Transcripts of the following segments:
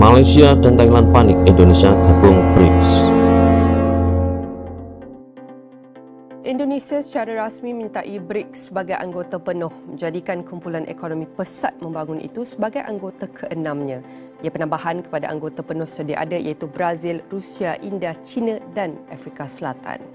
Malaysia dan Thailand panik, Indonesia gabung BRICS. Indonesia secara rasmi menyertai BRICS sebagai anggota penuh, menjadikan kumpulan ekonomi pesat membangun itu sebagai anggota ke-6-nya. Ia penambahan kepada anggota penuh sedia ada iaitu Brazil, Rusia, India, China dan Afrika Selatan.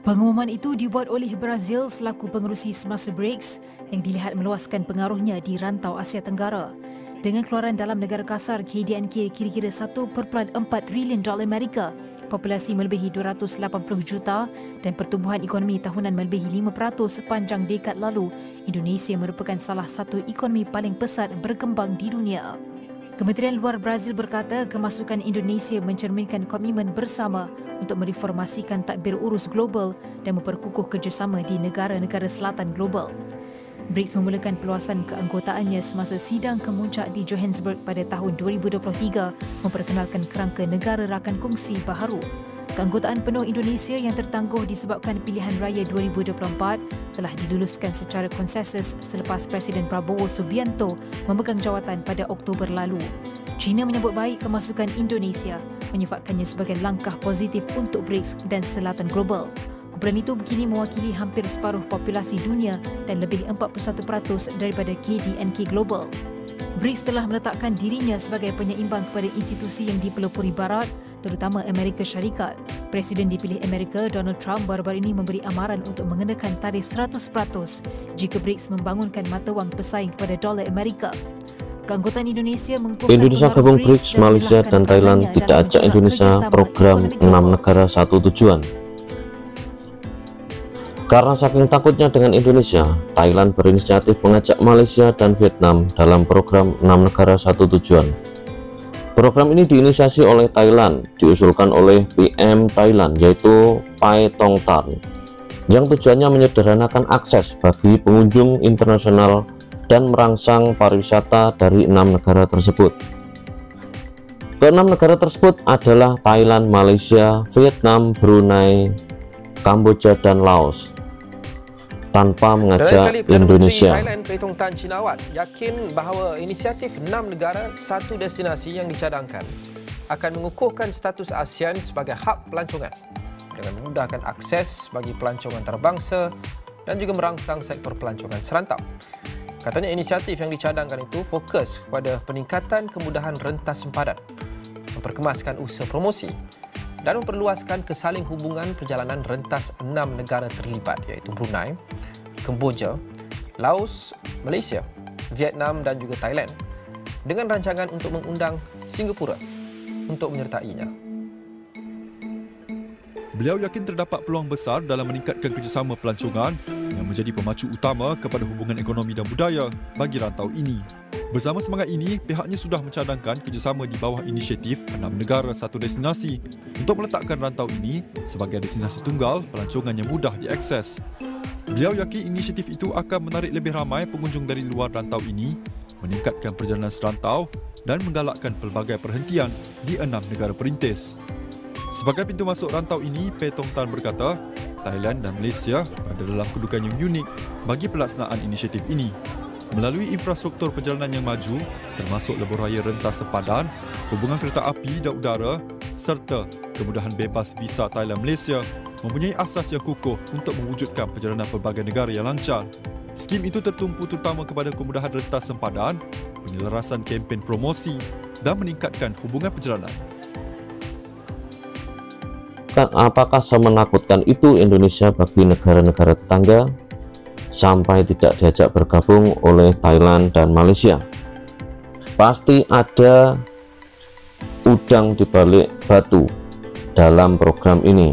Pengumuman itu dibuat oleh Brazil selaku pengerusi semasa BRICS yang dilihat meluaskan pengaruhnya di rantau Asia Tenggara. Dengan keluaran dalam negara kasar KDNK kira-kira $1.4 trilion Amerika, populasi melebihi 280 juta dan pertumbuhan ekonomi tahunan melebihi 5% sepanjang dekad lalu, Indonesia merupakan salah satu ekonomi paling pesat berkembang di dunia. Kementerian Luar Brazil berkata kemasukan Indonesia mencerminkan komitmen bersama untuk mereformasikan tadbir urus global dan memperkukuh kerjasama di negara-negara selatan global. BRICS memulakan peluasan keanggotaannya semasa sidang kemuncak di Johannesburg pada tahun 2023 memperkenalkan kerangka negara rakan kongsi baharu. Keanggotaan penuh Indonesia yang tertangguh disebabkan pilihan raya 2024 telah diluluskan secara konsensus selepas Presiden Prabowo Subianto memegang jawatan pada Oktober lalu. China menyambut baik kemasukan Indonesia, menyifatkannya sebagai langkah positif untuk BRICS dan selatan global. Kumpulan itu kini mewakili hampir separuh populasi dunia dan lebih 41% daripada KDNK Global. BRICS telah meletakkan dirinya sebagai penyeimbang kepada institusi yang dipelopori Barat, terutama Amerika Syarikat. Presiden dipilih Amerika Donald Trump baru-baru ini memberi amaran untuk mengenakan tarif 100% jika BRICS membangunkan mata wang pesaing kepada dolar Amerika. Keanggotaan Indonesia gabung BRICS, Malaysia dan Thailand tidak ajak Indonesia program 6 negara satu tujuan. Karena saking takutnya dengan Indonesia, Thailand berinisiatif mengajak Malaysia dan Vietnam dalam program 6 negara satu tujuan. Program ini diinisiasi oleh Thailand, diusulkan oleh PM Thailand yaitu Pai Tong Tan, yang tujuannya menyederhanakan akses bagi pengunjung internasional dan merangsang pariwisata dari 6 negara tersebut. Ke-6 negara tersebut adalah Thailand, Malaysia, Vietnam, Brunei, Kamboja dan Laos, tanpa mengajak Indonesia. Thailand Pai Tong Tan Chinawat yakin bahawa inisiatif 6 negara satu destinasi yang dicadangkan akan mengukuhkan status ASEAN sebagai hub pelancongan dengan memudahkan akses bagi pelancongan antarabangsa dan juga merangsang sektor pelancongan serantau. Katanya inisiatif yang dicadangkan itu fokus kepada peningkatan kemudahan rentas sempadan, memperkemaskan usaha promosi dan memperluaskan kesaling hubungan perjalanan rentas 6 negara terlibat iaitu Brunei, Kemboja, Laos, Malaysia, Vietnam dan juga Thailand dengan rancangan untuk mengundang Singapura untuk menyertainya. Beliau yakin terdapat peluang besar dalam meningkatkan kerjasama pelancongan yang menjadi pemacu utama kepada hubungan ekonomi dan budaya bagi rantau ini. Bersama semangat ini, pihaknya sudah mencadangkan kerjasama di bawah inisiatif 6 negara satu destinasi untuk meletakkan rantau ini sebagai destinasi tunggal pelancongan yang mudah diakses. Beliau yakin inisiatif itu akan menarik lebih ramai pengunjung dari luar rantau ini, meningkatkan perjalanan serantau dan menggalakkan pelbagai perhentian di 6 negara perintis. Sebagai pintu masuk rantau ini, Pai Tong Tan berkata, Thailand dan Malaysia berada dalam kedudukan yang unik bagi pelaksanaan inisiatif ini. Melalui infrastruktur perjalanan yang maju, termasuk lebuh raya rentas sepadan, hubungan kereta api dan udara, serta kemudahan bebas visa Thailand-Malaysia, mempunyai asas yang kukuh untuk mewujudkan perjalanan pelbagai negara yang lancar. Skim itu tertumpu terutama kepada kemudahan rentas sempadan, penyelarasan kempen promosi dan meningkatkan hubungan perjalanan. Apakah semenakutkan itu Indonesia bagi negara-negara tetangga sampai tidak diajak bergabung oleh Thailand dan Malaysia? Pasti ada udang di balik batu dalam program ini.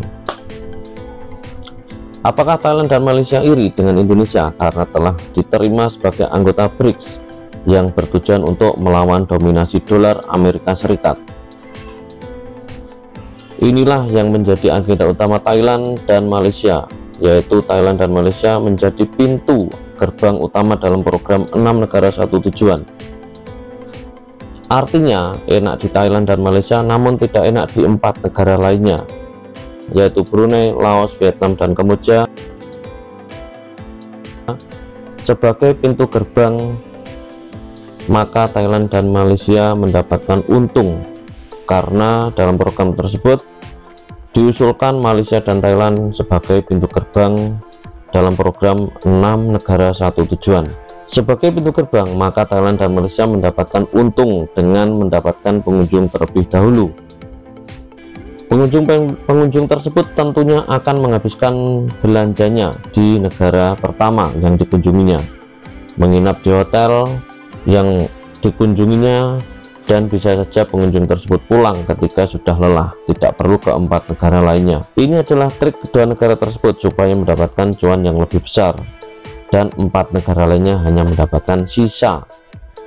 Apakah Thailand dan Malaysia iri dengan Indonesia karena telah diterima sebagai anggota BRICS yang bertujuan untuk melawan dominasi dolar Amerika Serikat? Inilah yang menjadi agenda utama Thailand dan Malaysia, yaitu Thailand dan Malaysia menjadi pintu gerbang utama dalam program 6 negara satu tujuan. Artinya enak di Thailand dan Malaysia namun tidak enak di 4 negara lainnya, yaitu Brunei, Laos, Vietnam dan Kamboja, sebagai pintu gerbang maka Thailand dan Malaysia mendapatkan untung karena dalam program tersebut diusulkan Malaysia dan Thailand sebagai pintu gerbang dalam program 6 negara satu tujuan. Sebagai pintu gerbang, maka Thailand dan Malaysia mendapatkan untung dengan mendapatkan pengunjung terlebih dahulu. Pengunjung tersebut tentunya akan menghabiskan belanjanya di negara pertama yang dikunjunginya, menginap di hotel yang dikunjunginya, dan bisa saja pengunjung tersebut pulang ketika sudah lelah, tidak perlu ke 4 negara lainnya. Ini adalah trik kedua negara tersebut supaya mendapatkan cuan yang lebih besar, dan 4 negara lainnya hanya mendapatkan sisa.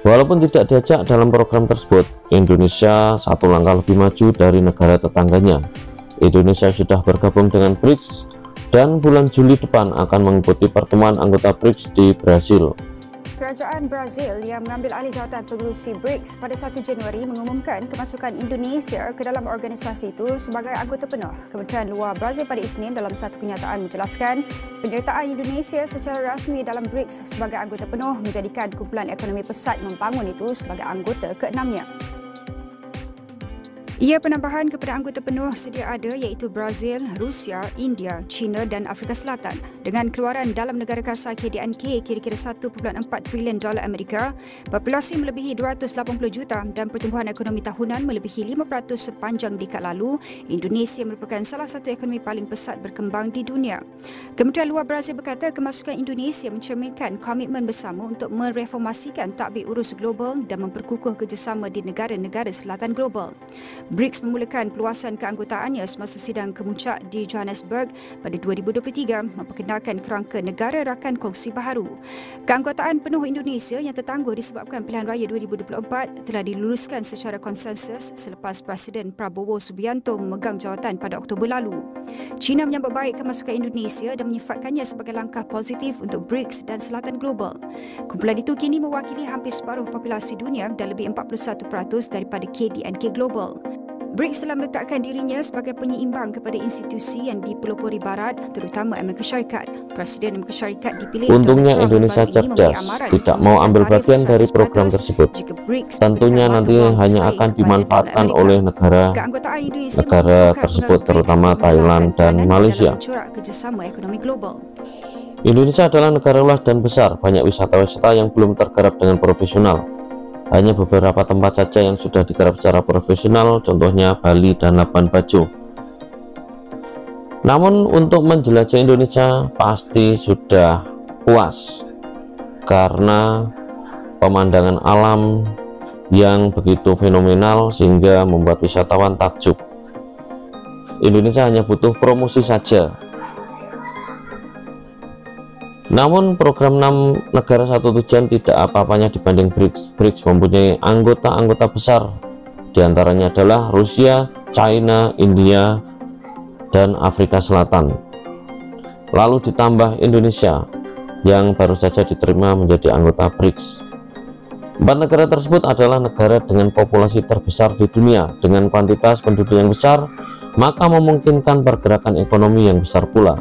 Walaupun tidak diajak dalam program tersebut, Indonesia satu langkah lebih maju dari negara tetangganya. Indonesia sudah bergabung dengan BRICS dan bulan Juli depan akan mengikuti pertemuan anggota BRICS di Brasil. Kerajaan Brazil yang mengambil alih jawatan pengerusi BRICS pada 1 Januari mengumumkan kemasukan Indonesia ke dalam organisasi itu sebagai anggota penuh. Kementerian Luar Brazil pada Isnin dalam satu kenyataan menjelaskan penyertaan Indonesia secara rasmi dalam BRICS sebagai anggota penuh menjadikan kumpulan ekonomi pesat membangun itu sebagai anggota ke-6-nya. Ia penambahan kepada anggota penuh sedia ada iaitu Brazil, Rusia, India, China dan Afrika Selatan. Dengan keluaran dalam negara kasar KDNK kira-kira 1.4 trilion dolar Amerika, populasi melebihi 280 juta dan pertumbuhan ekonomi tahunan melebihi 5% sepanjang dekad lalu, Indonesia merupakan salah satu ekonomi paling pesat berkembang di dunia. Kementerian Luar Brazil berkata kemasukan Indonesia mencerminkan komitmen bersama untuk mereformasikan tadbir urus global dan memperkukuh kerjasama di negara-negara selatan global. BRICS memulakan perluasan keanggotaannya semasa sidang kemuncak di Johannesburg pada 2023 memperkenalkan kerangka negara rakan kongsi baharu. Keanggotaan penuh Indonesia yang tertangguh disebabkan pilihan raya 2024 telah diluluskan secara konsensus selepas Presiden Prabowo Subianto memegang jawatan pada Oktober lalu. China menyambut baik kemasukan Indonesia dan menyifatkannya sebagai langkah positif untuk BRICS dan Selatan Global. Kumpulan itu kini mewakili hampir separuh populasi dunia dan lebih 41% daripada KDNK Global. BRICS telah meletakkan dirinya sebagai penyeimbang kepada institusi yang dipelopori Barat, terutama Amerika Syarikat. Presiden Amerika Syarikat dipilih. Untungnya Indonesia cerdas, tidak mau ambil bagian dari program tersebut. Tentunya nanti hanya akan dimanfaatkan oleh negara tersebut, terutama Thailand dan Malaysia. Indonesia adalah negara luas dan besar, banyak wisata-wisata yang belum tergarap dengan profesional. Hanya beberapa tempat saja yang sudah digarap secara profesional, contohnya Bali dan Labuan Bajo. Namun untuk menjelajah Indonesia pasti sudah puas karena pemandangan alam yang begitu fenomenal sehingga membuat wisatawan takjub. Indonesia hanya butuh promosi saja. Namun program 6 negara satu tujuan tidak apa-apanya dibanding BRICS. BRICS mempunyai anggota-anggota besar, diantaranya adalah Rusia, China, India, dan Afrika Selatan. Lalu ditambah Indonesia yang baru saja diterima menjadi anggota BRICS. 4 negara tersebut adalah negara dengan populasi terbesar di dunia. Dengan kuantitas penduduk yang besar, maka memungkinkan pergerakan ekonomi yang besar pula.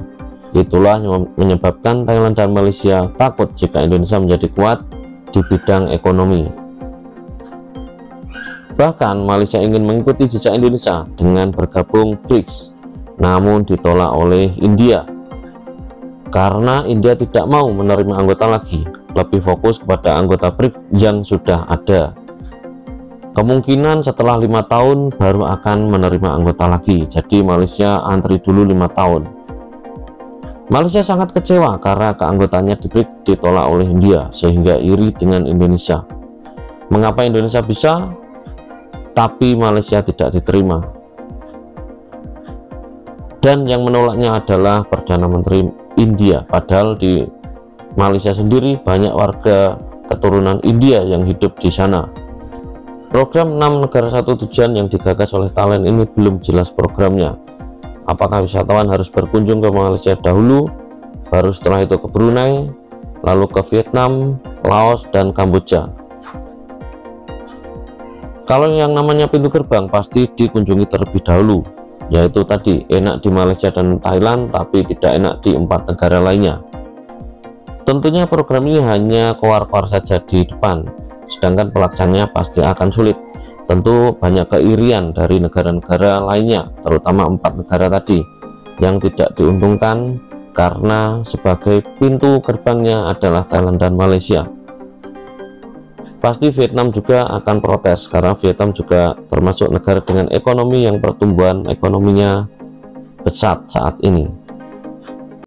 Itulah yang menyebabkan Thailand dan Malaysia takut jika Indonesia menjadi kuat di bidang ekonomi. Bahkan Malaysia ingin mengikuti jejak Indonesia dengan bergabung BRICS, namun ditolak oleh India karena India tidak mau menerima anggota lagi, lebih fokus kepada anggota BRICS yang sudah ada. Kemungkinan setelah 5 tahun baru akan menerima anggota lagi, jadi Malaysia antri dulu 5 tahun. Malaysia sangat kecewa karena keanggotaannya di BRICS ditolak oleh India, sehingga iri dengan Indonesia. Mengapa Indonesia bisa, tapi Malaysia tidak diterima? Dan yang menolaknya adalah Perdana Menteri India, padahal di Malaysia sendiri banyak warga keturunan India yang hidup di sana. Program 6 negara satu tujuan yang digagas oleh Thailand ini belum jelas programnya. Apakah wisatawan harus berkunjung ke Malaysia dahulu, baru setelah itu ke Brunei, lalu ke Vietnam, Laos, dan Kamboja? Kalau yang namanya pintu gerbang pasti dikunjungi terlebih dahulu, yaitu tadi enak di Malaysia dan Thailand tapi tidak enak di 4 negara lainnya. Tentunya program ini hanya keluar-keluar saja di depan, sedangkan pelaksananya pasti akan sulit. Tentu banyak keirian dari negara-negara lainnya, terutama 4 negara tadi yang tidak diuntungkan karena sebagai pintu gerbangnya adalah Thailand dan Malaysia. Pasti Vietnam juga akan protes karena Vietnam juga termasuk negara dengan ekonomi yang pertumbuhan ekonominya pesat saat ini.